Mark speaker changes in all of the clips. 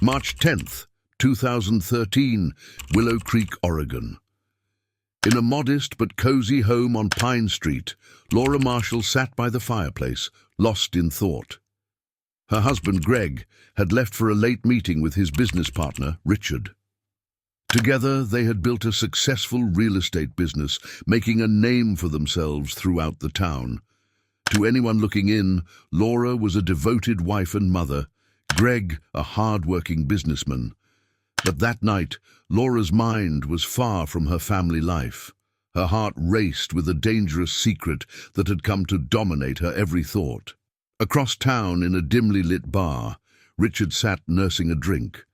Speaker 1: March 10th, 2013, Willow Creek, Oregon. In a modest but cozy home on Pine Street, Laura Marshall sat by the fireplace, lost in thought. Her husband, Greg, had left for a late meeting with his business partner, Richard. Together, they had built a successful real estate business, making a name for themselves throughout the town. To anyone looking in, Laura was a devoted wife and mother, Greg a hard-working businessman. But that night, Laura's mind was far from her family life. Her heart raced with a dangerous secret that had come to dominate her every thought. Across town, in a dimly lit bar, Richard sat nursing a drink.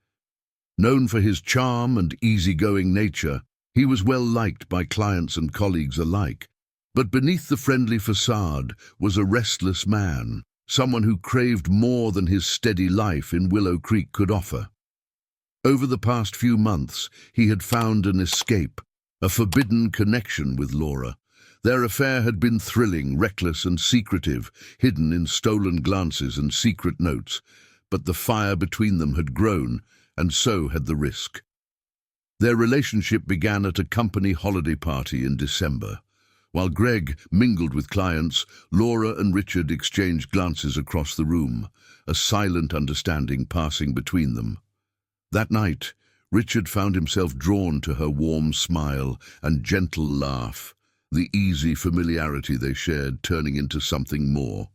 Speaker 1: Known for his charm and easygoing nature, he was well liked by clients and colleagues alike. But beneath the friendly facade was a restless man, someone who craved more than his steady life in Willow Creek could offer. Over the past few months, he had found an escape, a forbidden connection with Laura. Their affair had been thrilling, reckless and secretive, hidden in stolen glances and secret notes. But the fire between them had grown, and so had the risk. Their relationship began at a company holiday party in December. While Greg mingled with clients, Laura and Richard exchanged glances across the room, a silent understanding passing between them. That night, Richard found himself drawn to her warm smile and gentle laugh, the easy familiarity they shared turning into something more.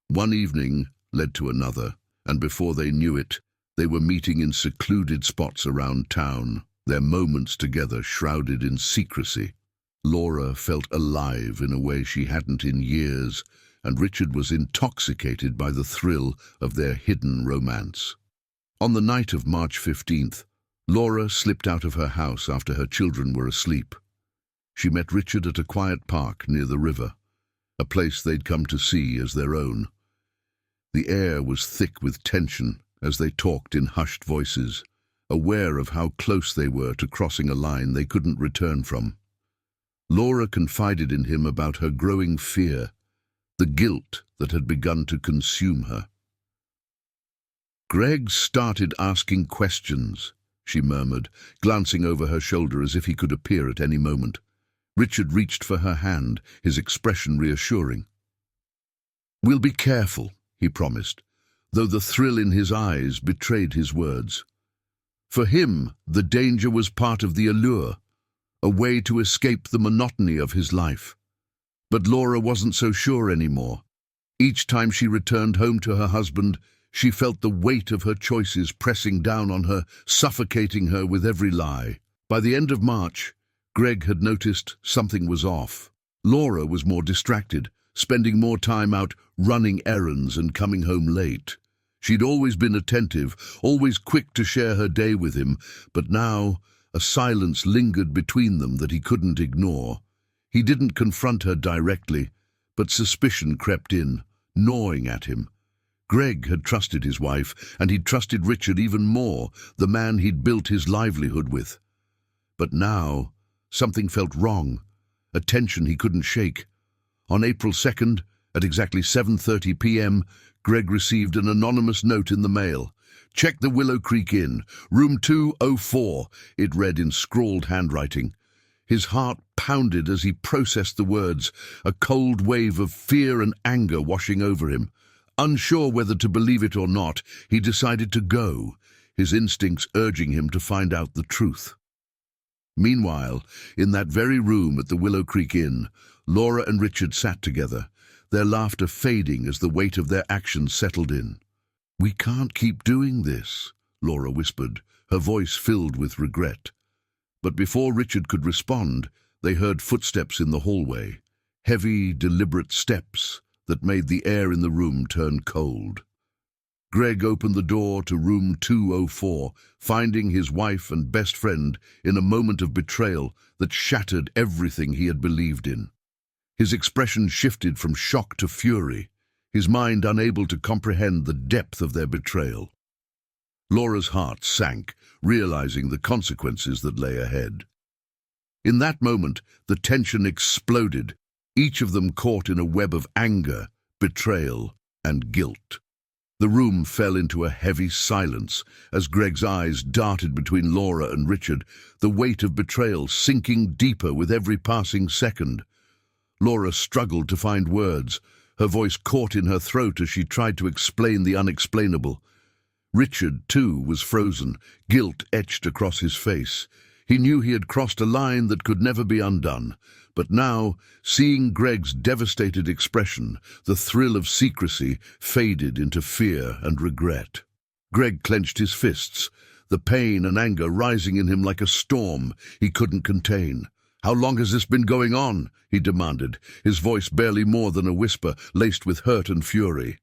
Speaker 1: One evening led to another, and before they knew it, they were meeting in secluded spots around town, their moments together shrouded in secrecy. Laura felt alive in a way she hadn't in years, and Richard was intoxicated by the thrill of their hidden romance. On the night of March 15th, Laura slipped out of her house after her children were asleep. She met Richard at a quiet park near the river, a place they'd come to see as their own. The air was thick with tension as they talked in hushed voices, aware of how close they were to crossing a line they couldn't return from. Laura confided in him about her growing fear, the guilt that had begun to consume her. "Greg started asking questions," she murmured, glancing over her shoulder as if he could appear at any moment. Richard reached for her hand, his expression reassuring. "We'll be careful," he promised, though the thrill in his eyes betrayed his words. For him, the danger was part of the allure, a way to escape the monotony of his life. But Laura wasn't so sure anymore. Each time she returned home to her husband, she felt the weight of her choices pressing down on her, suffocating her with every lie. By the end of March, Greg had noticed something was off. Laura was more distracted, spending more time out running errands and coming home late. She'd always been attentive, always quick to share her day with him, but now a silence lingered between them that he couldn't ignore. He didn't confront her directly, but suspicion crept in, gnawing at him. Greg had trusted his wife, and he'd trusted Richard even more, the man he'd built his livelihood with. But now, something felt wrong, a tension he couldn't shake. On April 2nd, at exactly 7:30 p.m., Greg received an anonymous note in the mail. "Check the Willow Creek Inn, room 204, it read in scrawled handwriting. His heart pounded as he processed the words, a cold wave of fear and anger washing over him. Unsure whether to believe it or not, he decided to go, his instincts urging him to find out the truth. Meanwhile, in that very room at the Willow Creek Inn, Laura and Richard sat together, their laughter fading as the weight of their actions settled in. "We can't keep doing this," Laura whispered, her voice filled with regret. But before Richard could respond, they heard footsteps in the hallway, heavy, deliberate steps that made the air in the room turn cold. Greg opened the door to room 204, finding his wife and best friend in a moment of betrayal that shattered everything he had believed in. His expression shifted from shock to fury, his mind unable to comprehend the depth of their betrayal. Laura's heart sank, realizing the consequences that lay ahead. In that moment, the tension exploded, each of them caught in a web of anger, betrayal, and guilt. The room fell into a heavy silence as Greg's eyes darted between Laura and Richard, the weight of betrayal sinking deeper with every passing second. Laura struggled to find words, her voice caught in her throat as she tried to explain the unexplainable. Richard, too, was frozen, guilt etched across his face. He knew he had crossed a line that could never be undone, but now, seeing Greg's devastated expression, the thrill of secrecy faded into fear and regret. Greg clenched his fists, the pain and anger rising in him like a storm he couldn't contain. "How long has this been going on?" he demanded, his voice barely more than a whisper, laced with hurt and fury.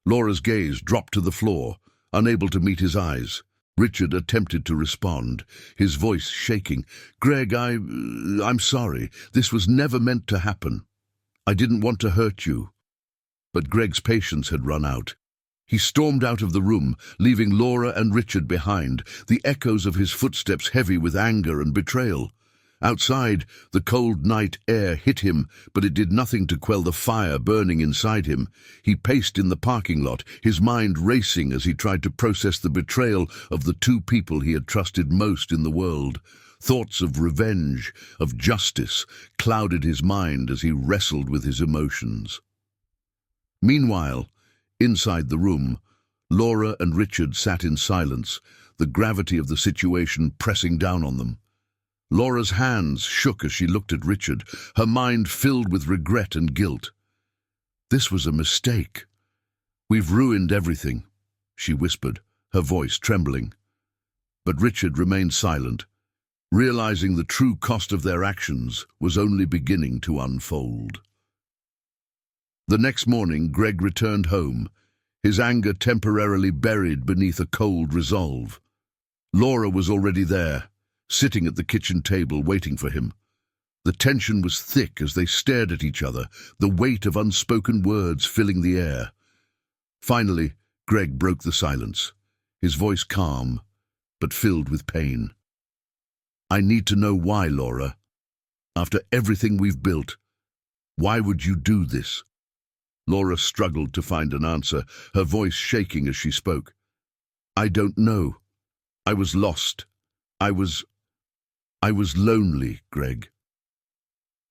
Speaker 1: Laura's gaze dropped to the floor, unable to meet his eyes. Richard attempted to respond, his voice shaking. "Greg, I'm sorry. This was never meant to happen. I didn't want to hurt you." But Greg's patience had run out. He stormed out of the room, leaving Laura and Richard behind, the echoes of his footsteps heavy with anger and betrayal. Outside, the cold night air hit him, but it did nothing to quell the fire burning inside him. He paced in the parking lot, his mind racing as he tried to process the betrayal of the two people he had trusted most in the world. Thoughts of revenge, of justice, clouded his mind as he wrestled with his emotions. Meanwhile, inside the room, Laura and Richard sat in silence, the gravity of the situation pressing down on them. Laura's hands shook as she looked at Richard, her mind filled with regret and guilt. "This was a mistake. We've ruined everything," she whispered, her voice trembling. But Richard remained silent, realizing the true cost of their actions was only beginning to unfold. The next morning, Greg returned home, his anger temporarily buried beneath a cold resolve. Laura was already there, sitting at the kitchen table waiting for him. The tension was thick as they stared at each other, the weight of unspoken words filling the air. Finally, Greg broke the silence, his voice calm, but filled with pain. "I need to know why, Laura. After everything we've built, why would you do this?" Laura struggled to find an answer, her voice shaking as she spoke. "I don't know. I was lost. I was lonely, Greg."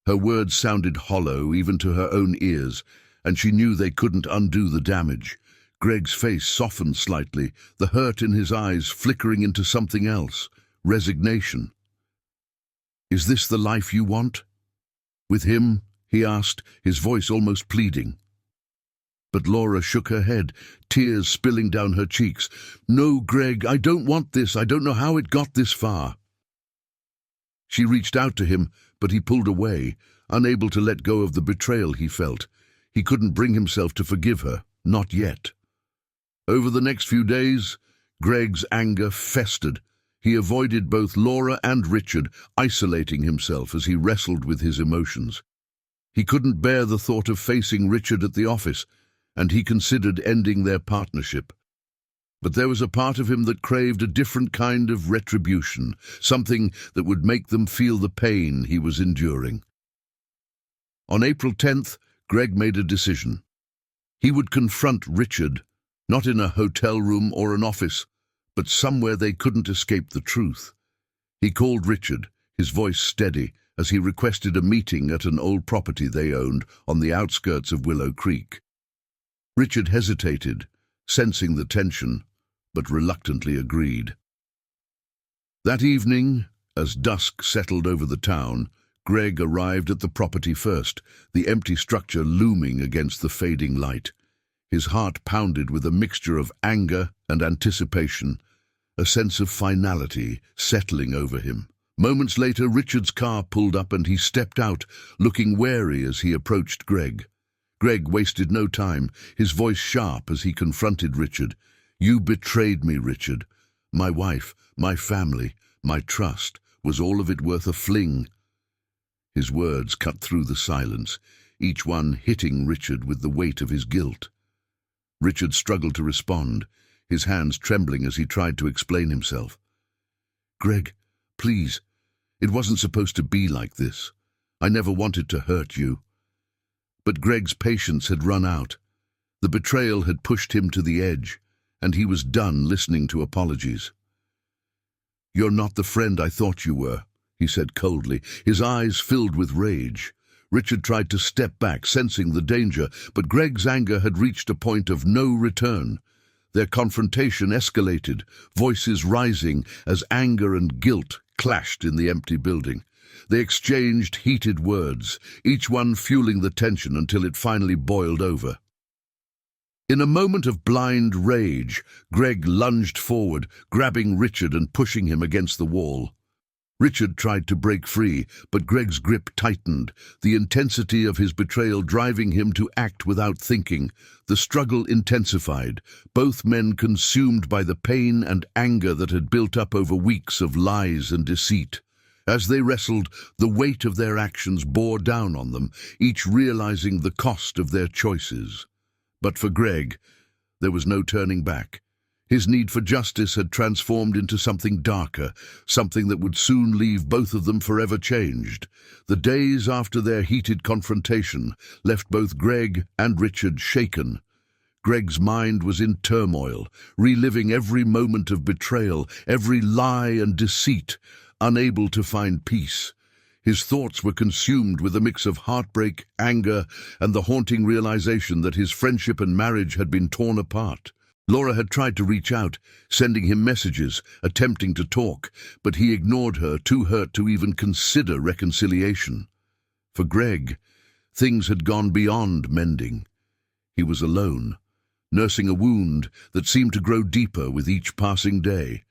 Speaker 1: Her words sounded hollow even to her own ears, and she knew they couldn't undo the damage. Greg's face softened slightly, the hurt in his eyes flickering into something else, resignation. "Is this the life you want? With him?" he asked, his voice almost pleading. But Laura shook her head, tears spilling down her cheeks. "No, Greg, I don't want this. I don't know how it got this far." She reached out to him, but he pulled away, unable to let go of the betrayal he felt. He couldn't bring himself to forgive her, not yet. Over the next few days, Greg's anger festered. He avoided both Laura and Richard, isolating himself as he wrestled with his emotions. He couldn't bear the thought of facing Richard at the office, and he considered ending their partnership. But there was a part of him that craved a different kind of retribution, something that would make them feel the pain he was enduring. On April 10th, Greg made a decision. He would confront Richard, not in a hotel room or an office, but somewhere they couldn't escape the truth. He called Richard, his voice steady, as he requested a meeting at an old property they owned on the outskirts of Willow Creek. Richard hesitated, sensing the tension, but reluctantly agreed. That evening, as dusk settled over the town, Greg arrived at the property first, the empty structure looming against the fading light. His heart pounded with a mixture of anger and anticipation, a sense of finality settling over him. Moments later, Richard's car pulled up and he stepped out, looking wary as he approached Greg. Greg wasted no time, his voice sharp as he confronted Richard. "You betrayed me, Richard. My wife, my family, my trust. Was all of it worth a fling?" His words cut through the silence, each one hitting Richard with the weight of his guilt. Richard struggled to respond, his hands trembling as he tried to explain himself. "Greg, please, it wasn't supposed to be like this. I never wanted to hurt you." But Greg's patience had run out. The betrayal had pushed him to the edge, and he was done listening to apologies. "You're not the friend I thought you were," he said coldly, his eyes filled with rage. Richard tried to step back, sensing the danger, but Greg's anger had reached a point of no return. Their confrontation escalated, voices rising as anger and guilt clashed in the empty building. They exchanged heated words, each one fueling the tension until it finally boiled over. In a moment of blind rage, Greg lunged forward, grabbing Richard and pushing him against the wall. Richard tried to break free, but Greg's grip tightened, the intensity of his betrayal driving him to act without thinking. The struggle intensified, both men consumed by the pain and anger that had built up over weeks of lies and deceit. As they wrestled, the weight of their actions bore down on them, each realizing the cost of their choices. But for Greg, there was no turning back. His need for justice had transformed into something darker, something that would soon leave both of them forever changed. The days after their heated confrontation left both Greg and Richard shaken. Greg's mind was in turmoil, reliving every moment of betrayal, every lie and deceit, unable to find peace. His thoughts were consumed with a mix of heartbreak, anger, and the haunting realization that his friendship and marriage had been torn apart. Laura had tried to reach out, sending him messages, attempting to talk, but he ignored her, too hurt to even consider reconciliation. For Greg, things had gone beyond mending. He was alone, nursing a wound that seemed to grow deeper with each passing day.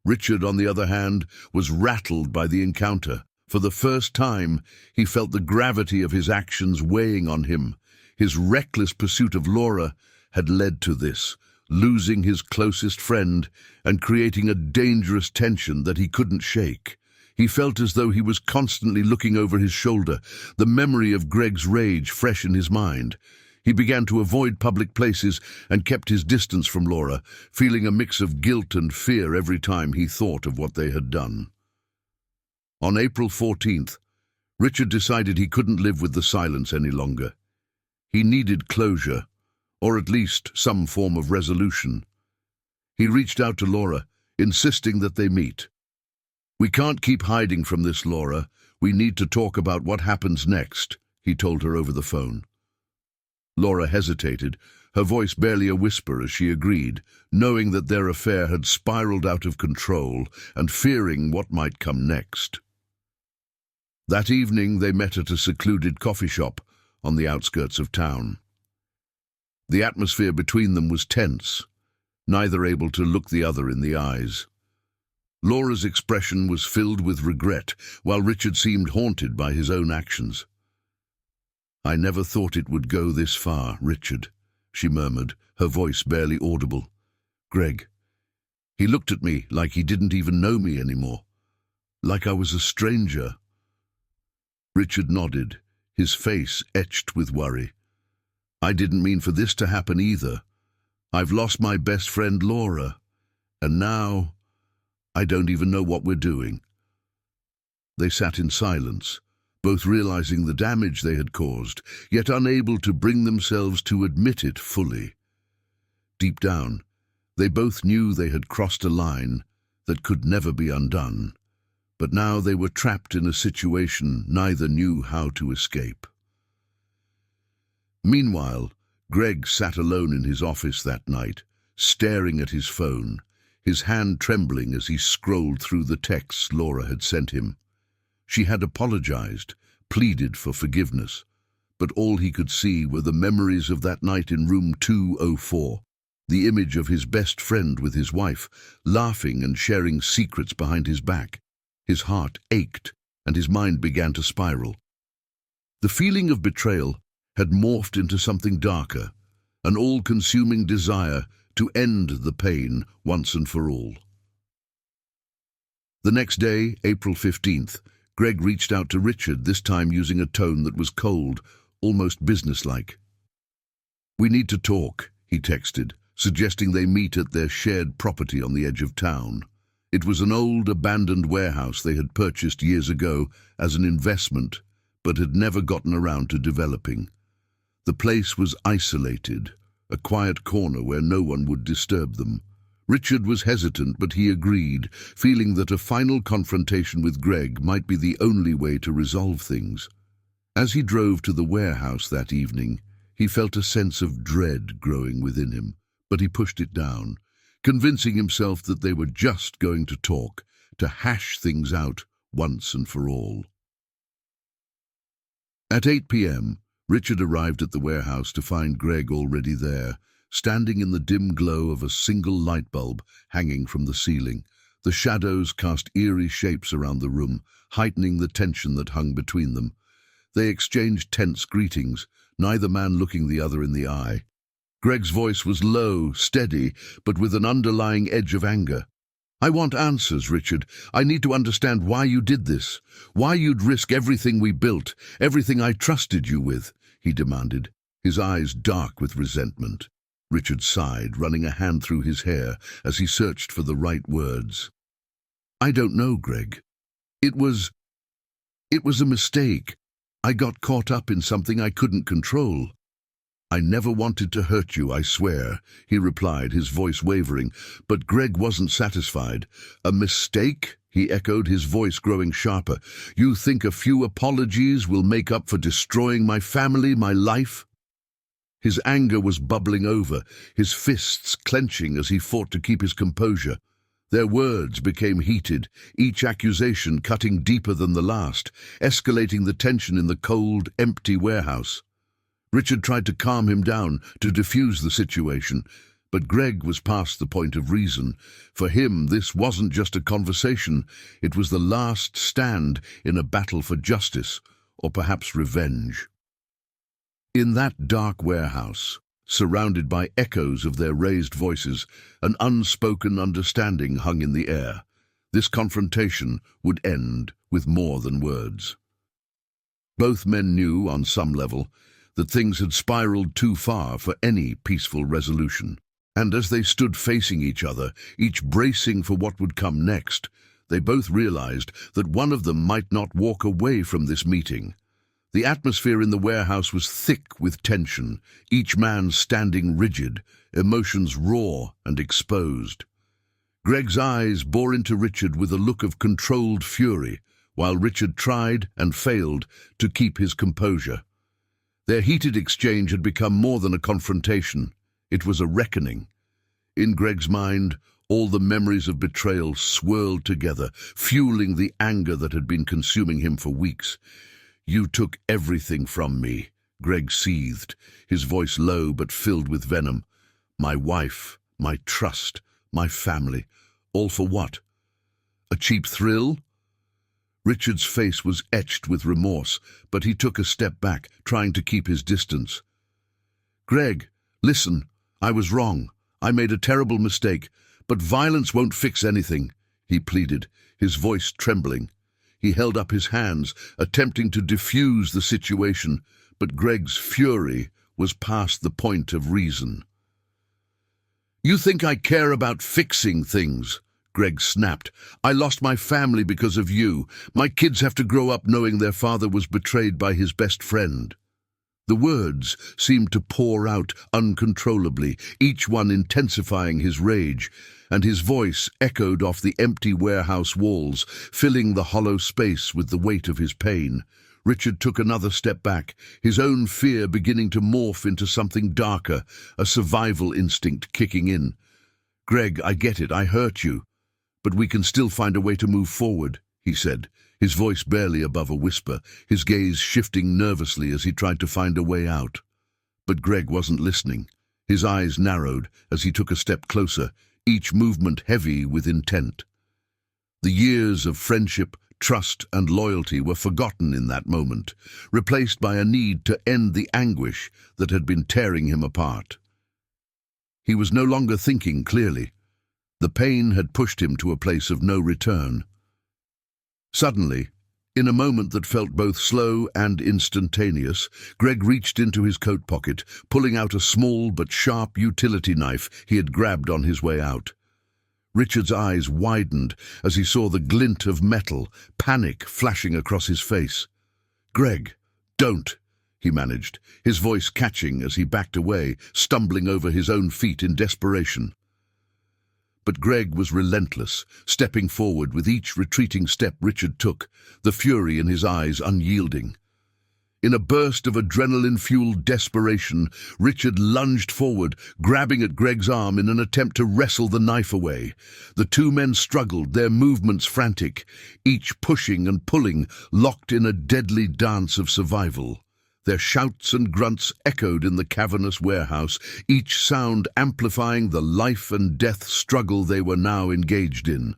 Speaker 1: Richard, on the other hand, was rattled by the encounter. For the first time, he felt the gravity of his actions weighing on him. His reckless pursuit of Laura had led to this, losing his closest friend and creating a dangerous tension that he couldn't shake. He felt as though he was constantly looking over his shoulder, the memory of Greg's rage fresh in his mind. He began to avoid public places and kept his distance from Laura, feeling a mix of guilt and fear every time he thought of what they had done. On April 14th, Richard decided he couldn't live with the silence any longer. He needed closure, or at least some form of resolution. He reached out to Laura, insisting that they meet. "We can't keep hiding from this, Laura. We need to talk about what happens next," he told her over the phone. Laura hesitated, her voice barely a whisper as she agreed, knowing that their affair had spiraled out of control and fearing what might come next. That evening they met at a secluded coffee shop on the outskirts of town. The atmosphere between them was tense, neither able to look the other in the eyes. Laura's expression was filled with regret, while Richard seemed haunted by his own actions. "I never thought it would go this far, Richard," she murmured, her voice barely audible. "Greg." He looked at me like he didn't even know me anymore, like I was a stranger. Richard nodded, his face etched with worry. "I didn't mean for this to happen either. I've lost my best friend Laura, and now I don't even know what we're doing." They sat in silence, both realizing the damage they had caused, yet unable to bring themselves to admit it fully. Deep down, they both knew they had crossed a line that could never be undone, but now they were trapped in a situation neither knew how to escape. Meanwhile, Greg sat alone in his office that night, staring at his phone, his hand trembling as he scrolled through the texts Laura had sent him. She had apologized, pleaded for forgiveness, but all he could see were the memories of that night in room 204, the image of his best friend with his wife, laughing and sharing secrets behind his back. His heart ached, and his mind began to spiral. The feeling of betrayal had morphed into something darker, an all-consuming desire to end the pain once and for all. The next day, April 15th, Greg reached out to Richard, this time using a tone that was cold, almost businesslike. "We need to talk," he texted, suggesting they meet at their shared property on the edge of town. It was an old, abandoned warehouse they had purchased years ago as an investment, but had never gotten around to developing. The place was isolated, a quiet corner where no one would disturb them. Richard was hesitant, but he agreed, feeling that a final confrontation with Greg might be the only way to resolve things. As he drove to the warehouse that evening, he felt a sense of dread growing within him, but he pushed it down, convincing himself that they were just going to talk, to hash things out once and for all. At 8 p.m., Richard arrived at the warehouse to find Greg already there, standing in the dim glow of a single light bulb hanging from the ceiling. The shadows cast eerie shapes around the room, heightening the tension that hung between them. They exchanged tense greetings, neither man looking the other in the eye. Greg's voice was low, steady, but with an underlying edge of anger. "I want answers, Richard. I need to understand why you did this, why you'd risk everything we built, everything I trusted you with," he demanded, his eyes dark with resentment. Richard sighed, running a hand through his hair as he searched for the right words. "I don't know, Greg. It was a mistake. I got caught up in something I couldn't control." "I never wanted to hurt you, I swear," he replied, his voice wavering, but Greg wasn't satisfied. "A mistake?" he echoed, his voice growing sharper. "You think a few apologies will make up for destroying my family, my life?" His anger was bubbling over, his fists clenching as he fought to keep his composure. Their words became heated, each accusation cutting deeper than the last, escalating the tension in the cold, empty warehouse. Richard tried to calm him down, to diffuse the situation, but Greg was past the point of reason. For him, this wasn't just a conversation, it was the last stand in a battle for justice, or perhaps revenge. In that dark warehouse, surrounded by echoes of their raised voices, an unspoken understanding hung in the air. This confrontation would end with more than words. Both men knew, on some level, that things had spiraled too far for any peaceful resolution. And as they stood facing each other, each bracing for what would come next, they both realized that one of them might not walk away from this meeting. The atmosphere in the warehouse was thick with tension, each man standing rigid, emotions raw and exposed. Greg's eyes bore into Richard with a look of controlled fury, while Richard tried and failed to keep his composure. Their heated exchange had become more than a confrontation. It was a reckoning. In Greg's mind, all the memories of betrayal swirled together, fueling the anger that had been consuming him for weeks. "You took everything from me," Greg seethed, his voice low but filled with venom. "My wife, my trust, my family. All for what? A cheap thrill?" Richard's face was etched with remorse, but he took a step back, trying to keep his distance. "Greg, listen, I was wrong. I made a terrible mistake, but violence won't fix anything," he pleaded, his voice trembling. He held up his hands, attempting to diffuse the situation, but Greg's fury was past the point of reason. "You think I care about fixing things?" Greg snapped. "I lost my family because of you. My kids have to grow up knowing their father was betrayed by his best friend." The words seemed to pour out uncontrollably, each one intensifying his rage, and his voice echoed off the empty warehouse walls, filling the hollow space with the weight of his pain. Richard took another step back, his own fear beginning to morph into something darker, a survival instinct kicking in. "Greg, I get it, I hurt you. But we can still find a way to move forward," he said, his voice barely above a whisper, his gaze shifting nervously as he tried to find a way out. But Greg wasn't listening. His eyes narrowed as he took a step closer, each movement heavy with intent. The years of friendship, trust, and loyalty were forgotten in that moment, replaced by a need to end the anguish that had been tearing him apart. He was no longer thinking clearly. The pain had pushed him to a place of no return. Suddenly, in a moment that felt both slow and instantaneous, Greg reached into his coat pocket, pulling out a small but sharp utility knife he had grabbed on his way out. Richard's eyes widened as he saw the glint of metal, panic flashing across his face. "Greg, don't!" he managed, his voice catching as he backed away, stumbling over his own feet in desperation. But Greg was relentless, stepping forward with each retreating step Richard took, the fury in his eyes unyielding. In a burst of adrenaline-fueled desperation, Richard lunged forward, grabbing at Greg's arm in an attempt to wrestle the knife away. The two men struggled, their movements frantic, each pushing and pulling, locked in a deadly dance of survival. Their shouts and grunts echoed in the cavernous warehouse, each sound amplifying the life-and-death struggle they were now engaged in.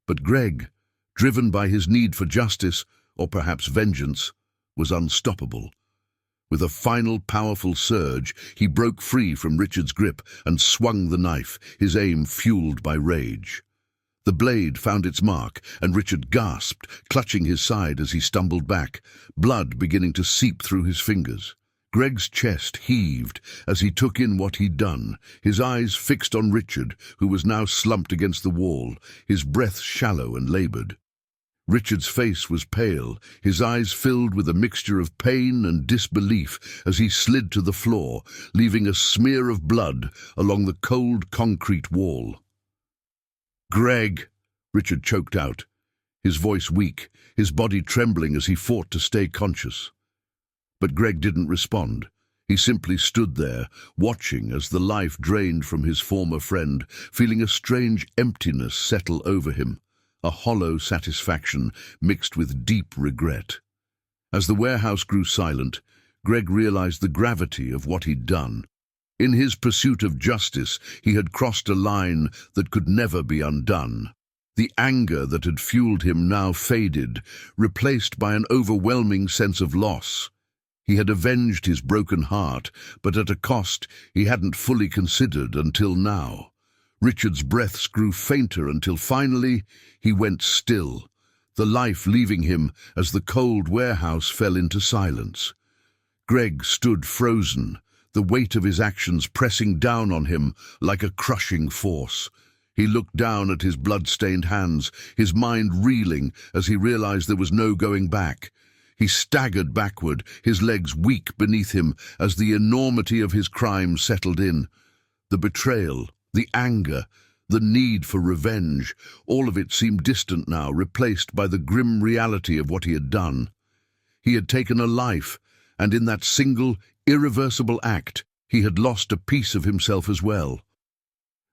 Speaker 1: But Greg, driven by his need for justice, or perhaps vengeance, was unstoppable. With a final powerful surge, he broke free from Richard's grip and swung the knife, his aim fueled by rage. The blade found its mark, and Richard gasped, clutching his side as he stumbled back, blood beginning to seep through his fingers. Greg's chest heaved as he took in what he'd done, his eyes fixed on Richard, who was now slumped against the wall, his breath shallow and labored. Richard's face was pale, his eyes filled with a mixture of pain and disbelief as he slid to the floor, leaving a smear of blood along the cold concrete wall. "Greg," Richard choked out, his voice weak, his body trembling as he fought to stay conscious. But Greg didn't respond. He simply stood there, watching as the life drained from his former friend, feeling a strange emptiness settle over him. A hollow satisfaction mixed with deep regret. As the warehouse grew silent, Greg realized the gravity of what he'd done. In his pursuit of justice, he had crossed a line that could never be undone. The anger that had fueled him now faded, replaced by an overwhelming sense of loss. He had avenged his broken heart, but at a cost he hadn't fully considered until now. Richard's breaths grew fainter until finally he went still, the life leaving him as the cold warehouse fell into silence. Greg stood frozen, the weight of his actions pressing down on him like a crushing force. He looked down at his blood-stained hands, his mind reeling as he realized there was no going back. He staggered backward, his legs weak beneath him as the enormity of his crime settled in. The betrayal, the anger, the need for revenge, all of it seemed distant now, replaced by the grim reality of what he had done. He had taken a life, and in that single, irreversible act, he had lost a piece of himself as well.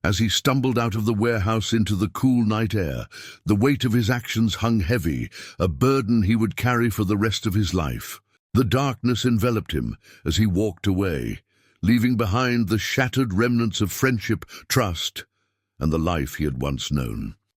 Speaker 1: As he stumbled out of the warehouse into the cool night air, the weight of his actions hung heavy, a burden he would carry for the rest of his life. The darkness enveloped him as he walked away, leaving behind the shattered remnants of friendship, trust, and the life he had once known.